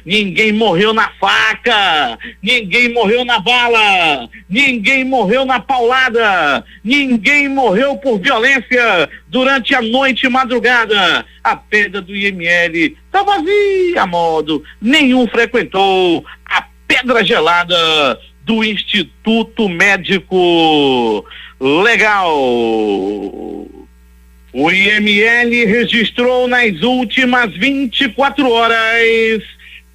ninguém morreu na faca, ninguém morreu na bala, ninguém morreu na paulada, ninguém morreu por violência durante a noite e madrugada. A pedra do IML está vazia, a modo, nenhum frequentou a pedra gelada do Instituto Médico Legal. O IML registrou nas últimas 24 horas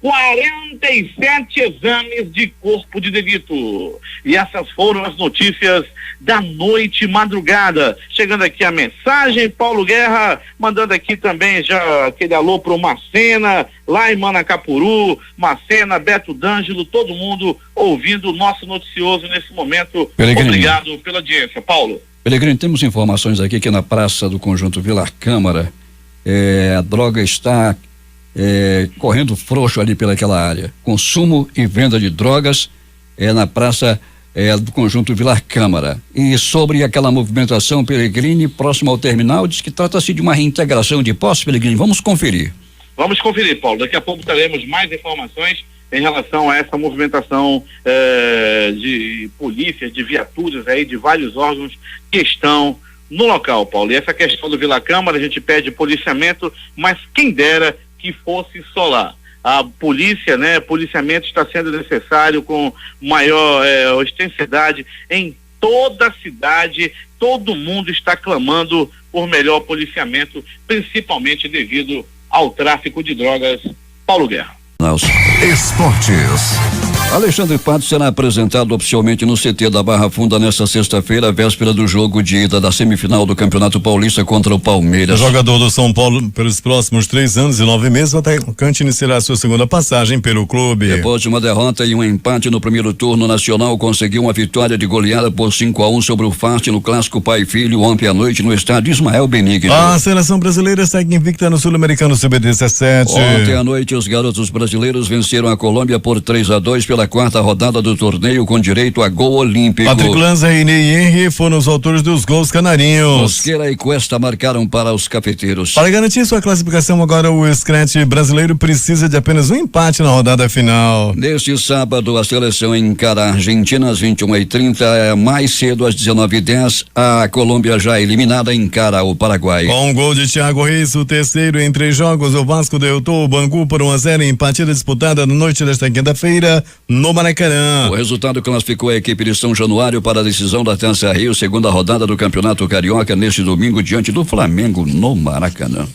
47 exames de corpo de delito. E essas foram as notícias da noite e madrugada. Chegando aqui a mensagem, Paulo Guerra, mandando aqui também já aquele alô pro Macena, lá em Manacapuru, Macena, Beto D'Angelo, todo mundo ouvindo o nosso noticioso nesse momento. Peregrino. Obrigado pela audiência, Paulo. Peregrino, temos informações aqui que na praça do Conjunto Vila Câmara, a droga está correndo frouxo ali pelaquela área. Consumo e venda de drogas na praça do Conjunto Vila Câmara. E sobre aquela movimentação, Peregrino, próximo ao terminal, diz que trata-se de uma reintegração de posse, Peregrino. Vamos conferir. Vamos conferir, Paulo. Daqui a pouco teremos mais informações em relação a essa movimentação de polícias, de viaturas aí, de vários órgãos que estão no local, Paulo. E essa questão do Vila Câmara, a gente pede policiamento, mas quem dera que fosse só lá. a polícia, né, policiamento está sendo necessário com maior extensidade em toda a cidade. Todo mundo está clamando por melhor policiamento, principalmente devido ao tráfico de drogas. Paulo Guerra. Esportes. Alexandre Pato será apresentado oficialmente no CT da Barra Funda nesta sexta-feira, véspera do jogo de ida da semifinal do Campeonato Paulista contra o Palmeiras. O jogador do São Paulo pelos próximos 3 anos e 9 meses, o atacante iniciará sua segunda passagem pelo clube. Depois de uma derrota e um empate no primeiro turno, o Nacional conseguiu uma vitória de goleada por 5-1 sobre o Fast no clássico Pai e Filho ontem à noite no estádio Ismael Benigno. A seleção brasileira segue invicta no Sul-Americano Sub-17. Ontem à noite os garotos brasileiros venceram a Colômbia por 3-2 pela quarta rodada do torneio com direito a gol olímpico. Patrick Lanza, René e Henry foram os autores dos gols canarinhos. Mosqueira e Cuesta marcaram para os cafeteiros. Para garantir sua classificação agora, o Scratch brasileiro precisa de apenas um empate na rodada final. Neste sábado a seleção encara a Argentina às 21h30, mais cedo às 19h10 a Colômbia já eliminada encara o Paraguai. Com um gol de Thiago Reis, o terceiro em 3 jogos, o Vasco derrotou o Bangu por 1-0 em partida disputada na noite desta quinta-feira no Maracanã. O resultado classificou a equipe de São Januário para a decisão da Taça Rio, segunda rodada do Campeonato Carioca, neste domingo diante do Flamengo no Maracanã.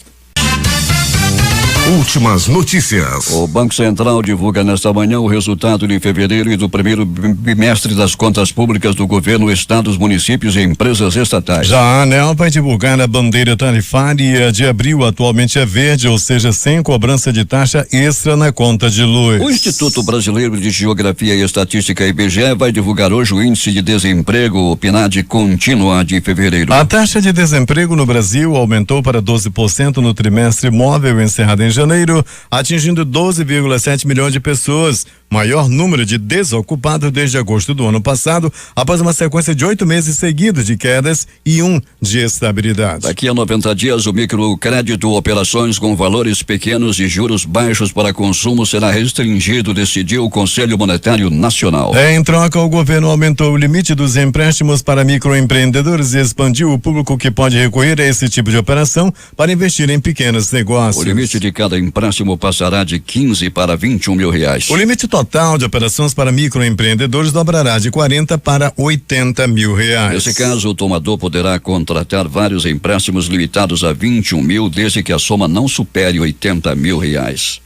Últimas notícias. O Banco Central divulga nesta manhã o resultado de fevereiro e do primeiro bimestre das contas públicas do governo, estados, municípios e empresas estatais. Já a ANEEL vai divulgar a bandeira tarifária de abril, atualmente é verde, ou seja, sem cobrança de taxa extra na conta de luz. O Instituto Brasileiro de Geografia e Estatística, IBGE, vai divulgar hoje o índice de desemprego, o PNAD contínua de fevereiro. A taxa de desemprego no Brasil aumentou para 12% no trimestre móvel encerrado em janeiro, atingindo 12,7 milhões de pessoas, maior número de desocupados desde agosto do ano passado, após uma sequência de 8 meses seguidos de quedas e 1 de estabilidade. Daqui a 90 dias, o microcrédito, operações com valores pequenos e juros baixos para consumo será restringido, decidiu o Conselho Monetário Nacional. Em troca, o governo aumentou o limite dos empréstimos para microempreendedores e expandiu o público que pode recorrer a esse tipo de operação para investir em pequenos negócios. O limite de cada empréstimo passará de 15 para 21 mil reais. O limite total de operações para microempreendedores dobrará de 40 para 80 mil reais. Nesse caso, o tomador poderá contratar vários empréstimos limitados a 21 mil, desde que a soma não supere 80 mil reais.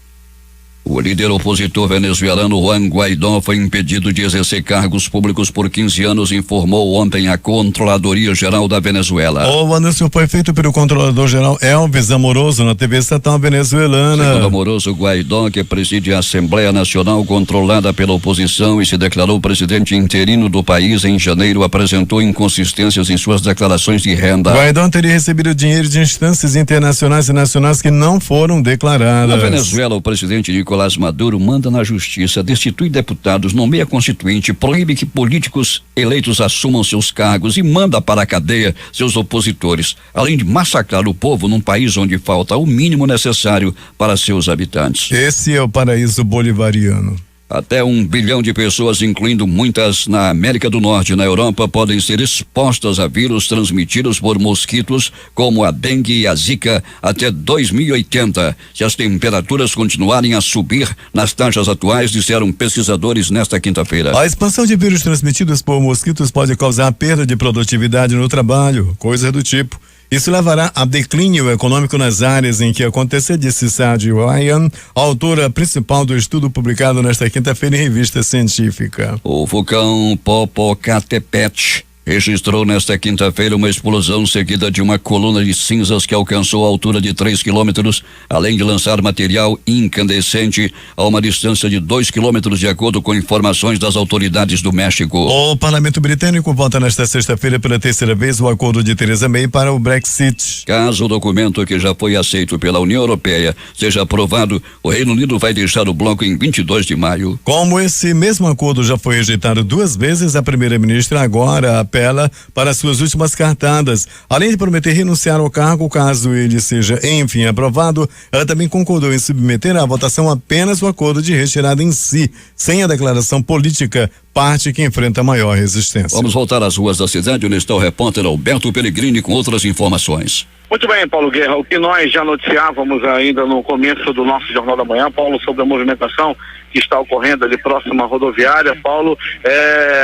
O líder opositor venezuelano Juan Guaidó foi impedido de exercer cargos públicos por 15 anos, informou ontem a Controladoria Geral da Venezuela. O anúncio foi feito pelo Controlador-Geral Elvis Amoroso na TV estatal venezuelana. Segundo Amoroso, Guaidó, que preside a Assembleia Nacional controlada pela oposição e se declarou presidente interino do país em janeiro, apresentou inconsistências em suas declarações de renda. Guaidó teria recebido dinheiro de instâncias internacionais e nacionais que não foram declaradas. Na Venezuela, o presidente Nicolás Maduro manda na justiça, destitui deputados, nomeia constituinte, proíbe que políticos eleitos assumam seus cargos e manda para a cadeia seus opositores, além de massacrar o povo num país onde falta o mínimo necessário para seus habitantes. Esse é o paraíso bolivariano. Até 1 bilhão de pessoas, incluindo muitas na América do Norte e na Europa, podem ser expostas a vírus transmitidos por mosquitos como a dengue e a zika até 2080, se as temperaturas continuarem a subir nas taxas atuais, disseram pesquisadores nesta quinta-feira. A expansão de vírus transmitidos por mosquitos pode causar perda de produtividade no trabalho, coisa do tipo. Isso levará a declínio econômico nas áreas em que acontecer, disse Sadie Ryan, autora principal do estudo publicado nesta quinta-feira em revista científica. O vulcão Popocatépetl registrou nesta quinta-feira uma explosão seguida de uma coluna de cinzas que alcançou a altura de 3 quilômetros, além de lançar material incandescente a uma distância de 2 quilômetros, de acordo com informações das autoridades do México. O parlamento britânico vota nesta sexta-feira pela terceira vez o acordo de Theresa May para o Brexit. Caso o documento, que já foi aceito pela União Europeia, seja aprovado, o Reino Unido vai deixar o bloco em 22 de maio. Como esse mesmo acordo já foi rejeitado 2 vezes, a primeira-ministra agora apela para suas últimas cartadas. Além de prometer renunciar ao cargo caso ele seja, enfim, aprovado, ela também concordou em submeter à votação apenas o acordo de retirada em si, sem a declaração política, parte que enfrenta maior resistência. Vamos voltar às ruas da cidade, onde está o repórter Alberto Pellegrini com outras informações. Muito bem, Paulo Guerra, o que nós já noticiávamos ainda no começo do nosso Jornal da Manhã, Paulo, sobre a movimentação que está ocorrendo ali próximo à rodoviária, Paulo,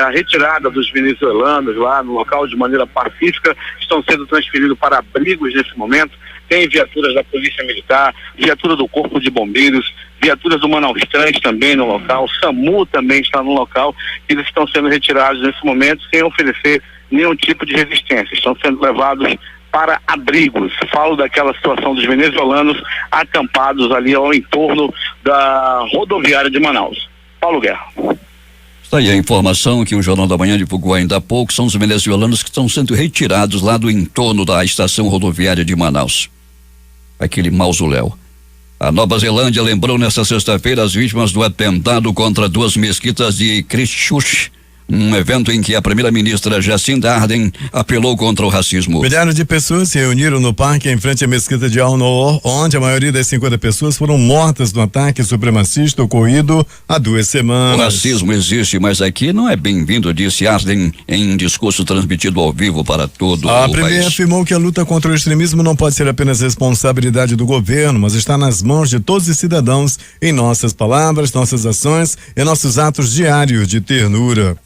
a retirada dos venezuelanos lá no local de maneira pacífica, estão sendo transferidos para abrigos nesse momento. Tem viaturas da Polícia Militar, viatura do Corpo de Bombeiros, viaturas do Manaus Trans também no local, o SAMU também está no local, eles estão sendo retirados nesse momento sem oferecer nenhum tipo de resistência, estão sendo levados para abrigos. Falo daquela situação dos venezuelanos acampados ali ao entorno da rodoviária de Manaus. Paulo Guerra. Está aí a informação que o Jornal da Manhã divulgou ainda há pouco, são os venezuelanos que estão sendo retirados lá do entorno da estação rodoviária de Manaus. Aquele mausoléu. A Nova Zelândia lembrou nesta sexta-feira as vítimas do atentado contra 2 mesquitas de Christchurch, um evento em que a primeira-ministra Jacinda Ardern apelou contra o racismo. Milhares de pessoas se reuniram no parque em frente à mesquita de Al-Noor, onde a maioria das 50 pessoas foram mortas no ataque supremacista ocorrido há 2 semanas. O racismo existe, mas aqui não é bem-vindo, disse Ardern em um discurso transmitido ao vivo para todo o país. A primeira afirmou que a luta contra o extremismo não pode ser apenas responsabilidade do governo, mas está nas mãos de todos os cidadãos, em nossas palavras, nossas ações e nossos atos diários de ternura.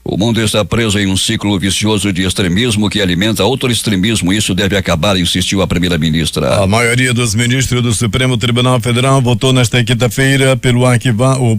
O mundo está preso em um ciclo vicioso de extremismo que alimenta outro extremismo. Isso deve acabar, insistiu a primeira-ministra. A maioria dos ministros do Supremo Tribunal Federal votou nesta quinta-feira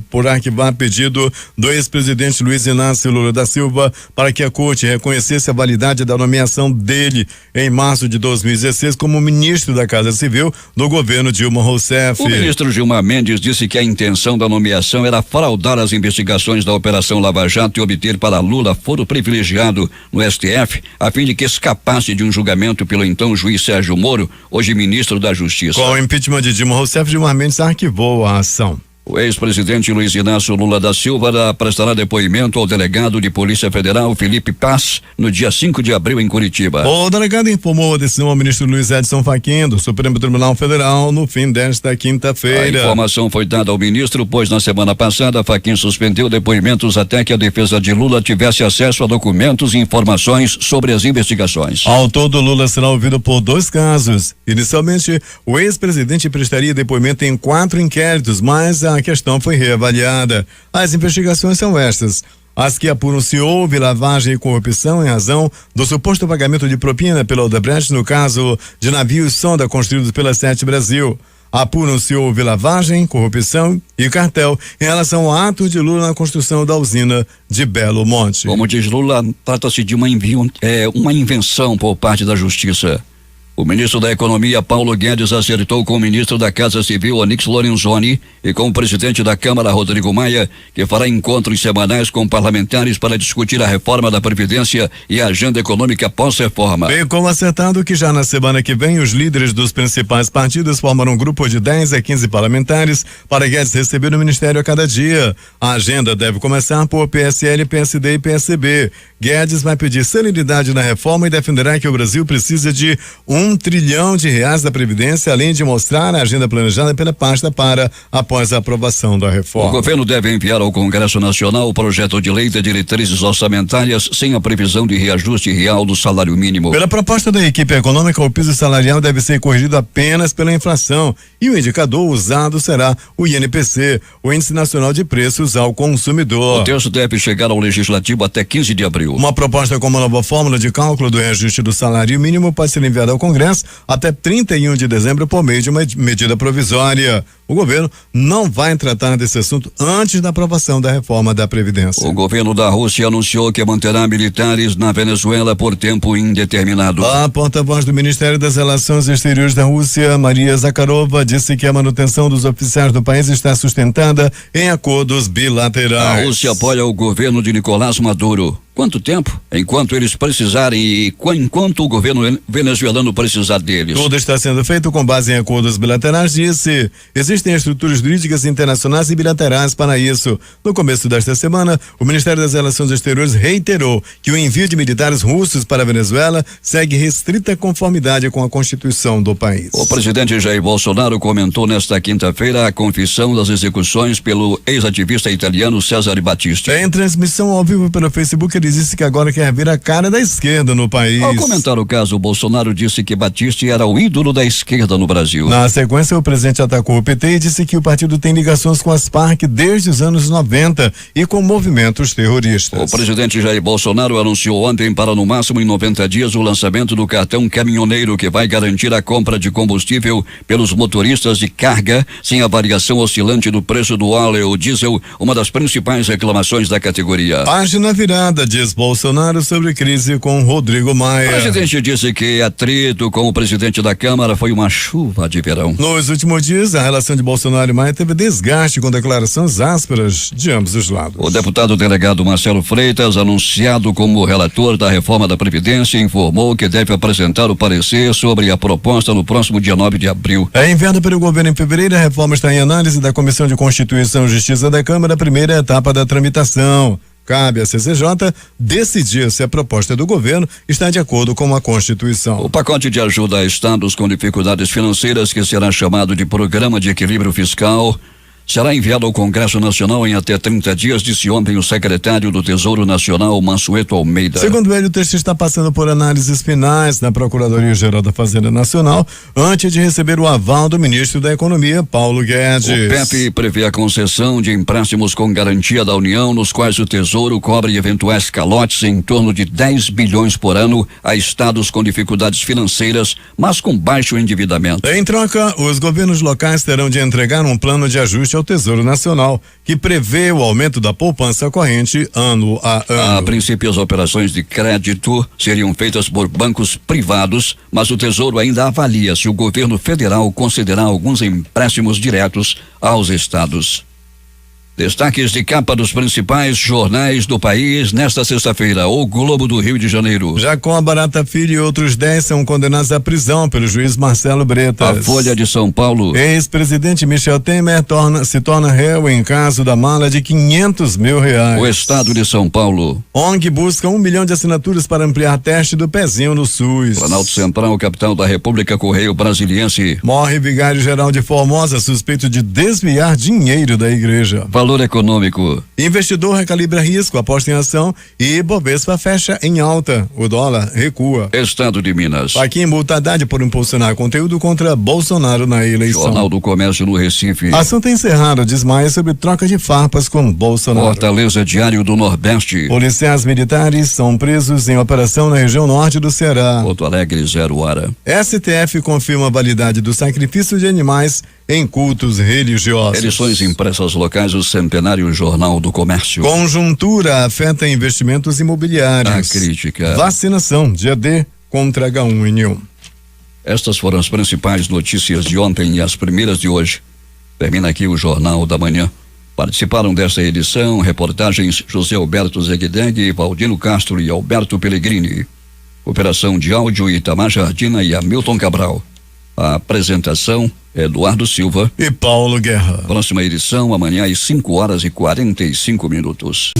por arquivar pedido do ex-presidente Luiz Inácio Lula da Silva para que a corte reconhecesse a validade da nomeação dele em março de 2016 como ministro da Casa Civil do governo Dilma Rousseff. O ministro Gilmar Mendes disse que a intenção da nomeação era fraudar as investigações da Operação Lava Jato e obter para Lula foro privilegiado no STF, a fim de que escapasse de um julgamento pelo então juiz Sérgio Moro, hoje ministro da Justiça. Com o impeachment de Dilma Rousseff, Gilmar Mendes arquivou a ação. O ex-presidente Luiz Inácio Lula da Silva prestará depoimento ao delegado de Polícia Federal, Felipe Paz, no dia 5 de abril em Curitiba. O delegado informou a decisão ao ministro Luiz Edson Fachin, do Supremo Tribunal Federal, no fim desta quinta-feira. A informação foi dada ao ministro, pois na semana passada Fachin suspendeu depoimentos até que a defesa de Lula tivesse acesso a documentos e informações sobre as investigações. Ao todo, Lula será ouvido por 2 casos. Inicialmente, o ex-presidente prestaria depoimento em 4 inquéritos, mas a questão foi reavaliada. As investigações são estas: as que apuram se houve lavagem e corrupção em razão do suposto pagamento de propina pela Odebrecht no caso de navios sonda construídos pela Sete Brasil. Apuram se houve lavagem, corrupção e cartel em relação ao ato de Lula na construção da usina de Belo Monte. Como diz Lula, trata-se de uma invenção por parte da Justiça. O ministro da Economia, Paulo Guedes, acertou com o ministro da Casa Civil, Onyx Lorenzoni, e com o presidente da Câmara, Rodrigo Maia, que fará encontros semanais com parlamentares para discutir a reforma da Previdência e a agenda econômica pós-reforma. Bem como acertado que já na semana que vem os líderes dos principais partidos formarão um grupo de 10 a 15 parlamentares para Guedes receber no ministério a cada dia. A agenda deve começar por PSL, PSD e PSB. Guedes vai pedir celeridade na reforma e defenderá que o Brasil precisa de R$1 trilhão da Previdência, além de mostrar a agenda planejada pela pasta para após a aprovação da reforma. O governo deve enviar ao Congresso Nacional o projeto de lei de diretrizes orçamentárias sem a previsão de reajuste real do salário mínimo. Pela proposta da equipe econômica, o piso salarial deve ser corrigido apenas pela inflação e o indicador usado será o INPC, o Índice Nacional de Preços ao Consumidor. O texto deve chegar ao Legislativo até 15 de abril. Uma proposta com uma nova fórmula de cálculo do reajuste do salário mínimo pode ser enviada ao Congresso até 31 de dezembro por meio de uma medida provisória. O governo não vai tratar desse assunto antes da aprovação da reforma da Previdência. O governo da Rússia anunciou que manterá militares na Venezuela por tempo indeterminado. A porta-voz do Ministério das Relações Exteriores da Rússia, Maria Zakharova, disse que a manutenção dos oficiais do país está sustentada em acordos bilaterais. A Rússia apoia o governo de Nicolás Maduro. Quanto tempo? Enquanto eles precisarem e enquanto o governo venezuelano precisar deles. Tudo está sendo feito com base em acordos bilaterais, disse. Existem estruturas jurídicas internacionais e bilaterais para isso. No começo desta semana, o Ministério das Relações Exteriores reiterou que o envio de militares russos para a Venezuela segue restrita conformidade com a Constituição do país. O presidente Jair Bolsonaro comentou nesta quinta-feira a confissão das execuções pelo ex-ativista italiano Cesare Battisti. Em transmissão ao vivo pelo Facebook, ele ele disse que agora quer ver a cara da esquerda no país. Ao comentar o caso, Bolsonaro disse que Batista era o ídolo da esquerda no Brasil. Na sequência, o presidente atacou o PT e disse que o partido tem ligações com as Farc desde os anos 90 e com movimentos terroristas. O presidente Jair Bolsonaro anunciou ontem para no máximo em 90 dias o lançamento do cartão caminhoneiro, que vai garantir a compra de combustível pelos motoristas de carga sem a variação oscilante do preço do óleo ou diesel, uma das principais reclamações da categoria. Página virada, diz Bolsonaro sobre crise com Rodrigo Maia. O presidente disse que atrito com o presidente da Câmara foi uma chuva de verão. Nos últimos dias, a relação de Bolsonaro e Maia teve desgaste com declarações ásperas de ambos os lados. O deputado delegado Marcelo Freitas, anunciado como relator da reforma da Previdência, informou que deve apresentar o parecer sobre a proposta no próximo dia 9 de abril. É enviada pelo governo em fevereiro, a reforma está em análise da Comissão de Constituição e Justiça da Câmara, a primeira etapa da tramitação. Cabe à CCJ decidir se a proposta do governo está de acordo com a Constituição. O pacote de ajuda a estados com dificuldades financeiras, que será chamado de Programa de Equilíbrio Fiscal, será enviado ao Congresso Nacional em até 30 dias, disse ontem o secretário do Tesouro Nacional, Mansueto Almeida. Segundo ele, o texto está passando por análises finais na Procuradoria-Geral da Fazenda Nacional, antes de receber o aval do ministro da Economia, Paulo Guedes. O PEP prevê a concessão de empréstimos com garantia da União, nos quais o Tesouro cobre eventuais calotes em torno de 10 bilhões por ano a estados com dificuldades financeiras, mas com baixo endividamento. Em troca, os governos locais terão de entregar um plano de ajuste ao Tesouro Nacional, que prevê o aumento da poupança corrente ano a ano. A princípio, as operações de crédito seriam feitas por bancos privados, mas o Tesouro ainda avalia se o governo federal considerar alguns empréstimos diretos aos estados. Destaques de capa dos principais jornais do país nesta sexta-feira. O Globo do Rio de Janeiro. Jacó Barata Filho e outros 10 são condenados à prisão pelo juiz Marcelo Bretas. A Folha de São Paulo. Ex-presidente Michel Temer se torna réu em caso da mala de R$500 mil. O Estado de São Paulo. ONG busca 1 milhão de assinaturas para ampliar teste do pezinho no SUS. Planalto Central, capital da República, Correio Brasiliense. Morre vigário-geral de Formosa, suspeito de desviar dinheiro da igreja. Valor econômico. Investidor recalibra risco, aposta em ação e Bovespa fecha em alta. O dólar recua. Estado de Minas. Paquim multa Haddad por impulsionar conteúdo contra Bolsonaro na eleição. Jornal do Comércio no Recife. Assunto encerrado, desmaia sobre troca de farpas com Bolsonaro. Fortaleza, Diário do Nordeste. Policiais militares são presos em operação na região norte do Ceará. Porto Alegre, 0 hora. STF confirma a validade do sacrifício de animais em cultos religiosos. Edições impressas locais, o centenário Jornal do Comércio. Conjuntura afeta investimentos imobiliários. A crítica. Vacinação, dia D contra H1N1. Estas foram as principais notícias de ontem e as primeiras de hoje. Termina aqui o Jornal da Manhã. Participaram desta edição reportagens José Alberto Zegdeg, Valdino Castro e Alberto Pellegrini. Operação de áudio Itamar Jardina e Hamilton Cabral. A apresentação, Eduardo Silva e Paulo Guerra. Próxima edição amanhã às 5 horas e 45 minutos.